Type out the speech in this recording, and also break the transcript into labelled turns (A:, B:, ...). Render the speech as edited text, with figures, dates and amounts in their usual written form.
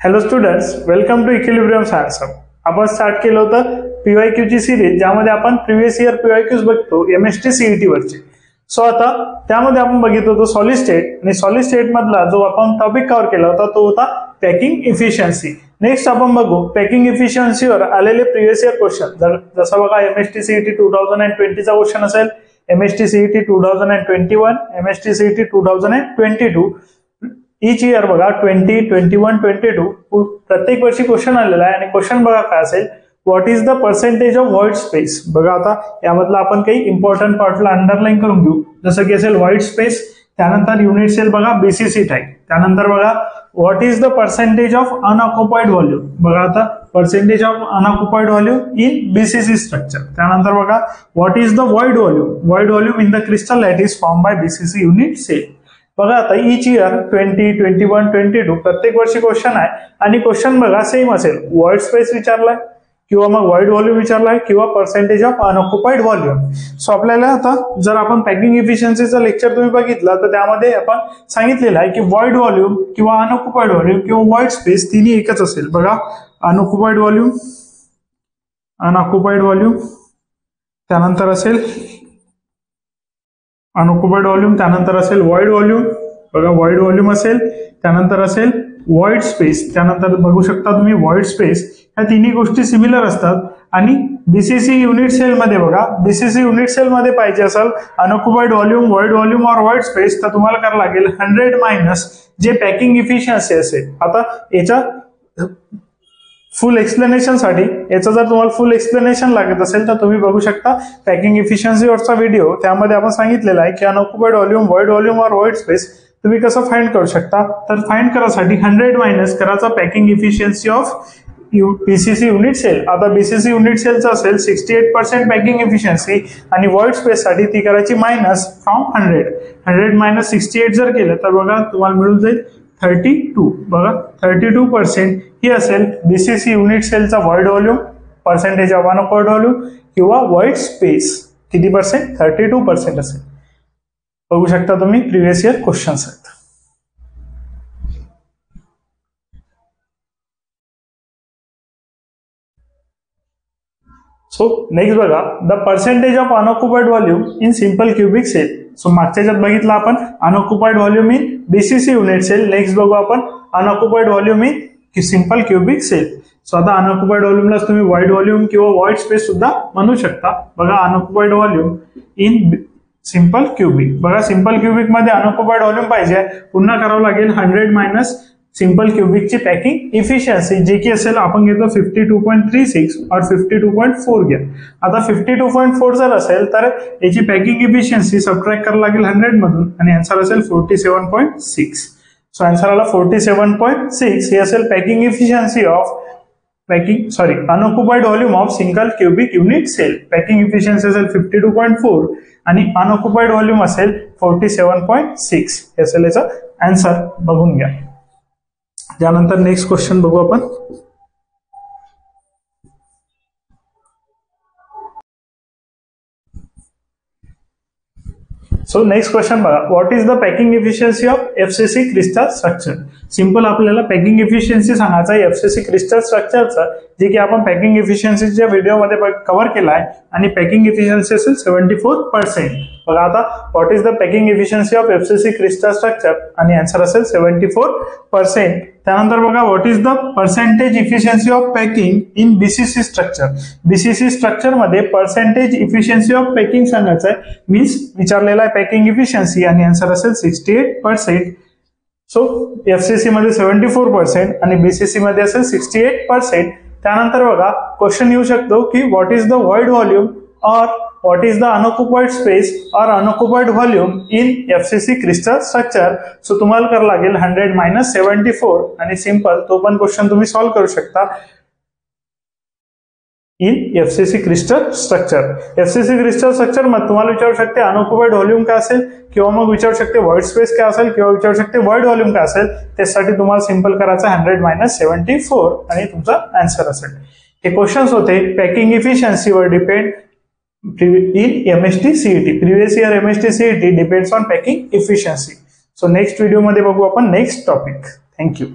A: Hello students, welcome to equilibrium science hub. आपण start केलं होतं पीवायक्यू ची सिरीज, ज्यामध्ये आपण प्रिव्हियस इयर पीवायक्यूज बघतो एमएसटी सीईटी वरचे. सो आता त्यामध्ये आपण बघितलं होतं सॉलिड स्टेट, आणि सॉलिड स्टेट मधला जो आपण टॉपिक कव्हर केला होता तो होता पॅकिंग इफिशियन्सी. नेक्स्ट आपण बघू पॅकिंग इफिशियन्सीवर आलेले प्रिव्हियस इयर क्वेश्चन. जसं बघा एमएसटी सीईटी 2020 चा क्वेश्चन असेल, एमएसटी सीईटी 2021, एमएसटी सीईटी 2022. इच इयर बघा 20, 21, 22 प्रत्येक वर्षी क्वेश्चन आलेला आहे. आणि क्वेश्चन बघा काय असेल, what is the percentage off white space. बघा आता यामधला आपण काही इम्पॉर्टंट पार्टला अंडरलाईन करून घेऊ. जसं की असेल व्हाईट स्पेस, त्यानंतर युनिट सेल बघा बीसीसी टाईप, त्यानंतर बघा what is the percentage of unoccupied volume. बघा आता percentage of unoccupied volume in BCC structure. त्यानंतर बघा what is the void volume in the crystal that is form by BCC unit cell. बघा आता इच year 20, 21, 22 प्रत्येक वर्षी क्वेश्चन आहे. आणि क्वेश्चन बघा सेम असेल, व्हाईट स्पेस विचारलाय किंवा मग व्हाईड व्हॉल्यूम विचारलाय किंवा percentage of unoccupied volume. So आपल्याला आता जर आपण पॅकिंग इफिशियन्सीचा लेक्चर तुम्ही बघितला तर त्यामध्ये आपण सांगितलेलं आहे की व्हाईड व्हॉल्यूम किंवा अनऑक्युपाइड व्हॉल्यूम किंवा व्हाईट स्पेस तिन्ही एकच असेल. बघा अनऑक्युपाइड व्हॉल्यूम त्यानंतर असेल अनऑक्युपाइड व्हॉल्यूम, त्यानंतर असेल व्हाईड व्हॉल्यूम. बघा व्हाईड व्हॉल्यूम असेल, त्यानंतर असेल व्हाईट स्पेस, त्यानंतर बघू शकता तुम्ही व्हाईट स्पेस. ह्या तिन्ही गोष्टी सिमिलर असतात. आणि बीसीसी युनिट सेल मध्ये बघा, बीसीसी युनिट सेल मध्ये पाहिजे असेल अनऑक्युपाइड व्हॉल्यूम, व्हाईड व्हॉल्यूम और व्हाईट स्पेस, तर तुम्हाला करावं लागेल 100 मायनस जे पॅकिंग इफिशियन्सी असेल. आता याच्या फुल एक्सप्लेनेशन साठी, याचं जर तुम्हाला फुल एक्सप्लेनेशन लागत असेल तर तुम्ही बघू शकता पॅकिंग इफिशियन्सीवरचा व्हिडिओ. त्यामध्ये आपण सांगितलेलं आहे की अनऑक्युपाइड व्हॉल्यूम, व्हाईड व्हॉल्यूम और व्हाईट स्पेस तुम्ही कसं फाइंड करू शकता. तर फाइंड करायसाठी 100 मायनस करायचा packing efficiency of BCC unit cell. आता बीसीसी युनिट सेलचं असेल 68% पॅकिंग इफिशियन्सी, आणि व्हाईट स्पेस साठी ती करायची मायनस फ्रॉम 100 मायनस 68 जर केलं तर बघा तुम्हाला मिळून जाईल 32. बघा 32% ही असेल बीसीसी युनिट सेलचा void volume, percentage of unoccupied volume किंवा व्हाईट स्पेस. किती पर्सेंट? 32% असेल. बघू शकता तुम्ही प्रिव्हियस इयर क्वेश्चन्स आहेत. सो नेक्स्ट बघा the percentage of unoccupied volume in simple cubic cell. So मागच्या ज्यात बघितलं आपण unoccupied volume in BCC unit cell. Next बघू आपण unoccupied volume in simple cubic cell. So आता अनऑक्युपाइड व्हॉल्यूमला तुम्ही व्हाईड व्हॉल्यूम किंवा व्हाईट स्पेस सुद्धा म्हणू शकता. बघा unoccupied volume in simple cubic. बघा सिंपल क्यूबिक मध्ये अनऑक्युपाइड व्हॉल्यूम पाहिजे, पुन्हा करावं लागेल 100 मायनस सिंपल क्यूबिकची पॅकिंग इफिशियन्सी, जे की असेल आपण घेतो 52.36 और 52.4 घ्या. आता 52.4 जर असेल तर याची पॅकिंग इफिशियन्सी सबट्रॅक्ट करावं लागेल 100 मधून, आणि आन्सर असेल 47.6. सो आन्सर आला 47.6. हे असेल packing efficiency of unoccupied volume of single cubic unit cell. Packing efficiency असेल 52.4 आणि अनऑक्युपाइड व्हॉल्यूम असेल 47.6. हे असेल याचा आन्सर. बघून घ्या. त्यानंतर नेक्स्ट क्वेश्चन बघू आपण. सो नेक्स्ट क्वेश्चन बघा, what is the packing efficiency of FCC crystal structure. Simple आपल्याला पॅकिंग इफिशियन्सी सांगायचं आहे एफसीसी क्रिस्टल स्ट्रक्चरचं, जे की आपण पॅकिंग इफिशियन्सीच्या व्हिडिओमध्ये कव्हर केला आहे. आणि पॅकिंग इफिशियन्सी असेल 74%. बघा आता what is the packing efficiency of FCC crystal structure, आणि आन्सर असेल 74%. त्यानंतर बघा what is the percentage efficiency of packing in BCC structure. BCC structure मध्ये पर्सेंटेज इफिशियन्सी ऑफ पॅकिंग सांगायचं आहे, मीन्स विचारलेला आहे पॅकिंग इफिशियन्सी, आणि आन्सर असेल 68%. सो एफसीसी मध्ये 74% आणि बीसीसी मध्ये असेल 68%. त्यानंतर बघा क्वेश्चन येऊ शकतो की व्हॉट इज द व्हाईड व्हॉल्यूम और what is the unoccupied space or unoccupied volume in FCC crystal structure. So तुम्हाला करावं लागेल 100 मायनस 74, आणि सिंपल तो पण क्वेश्चन तुम्ही सॉल्व्ह करू शकता in FCC crystal structure. FCC crystal structure मध्ये तुम्हाला विचारू शकते अनऑक्युपाइड व्हॉल्यूम काय असेल, किंवा मग विचारू शकते व्हाईट स्पेस काय असेल, किंवा विचारू शकते व्हाईड व्हॉल्यूम काय असेल. त्यासाठी तुम्हाला सिंपल करायचं 100 मायनस 74 आणि तुमचा आन्सर असेल. हे क्वेश्चन्स होते पॅकिंग इफिशियन्सीवर depend in MST CET. Previous year MST CET depends on packing efficiency. So next video मध्ये बघू आपण नेक्स्ट टॉपिक. थँक्यू.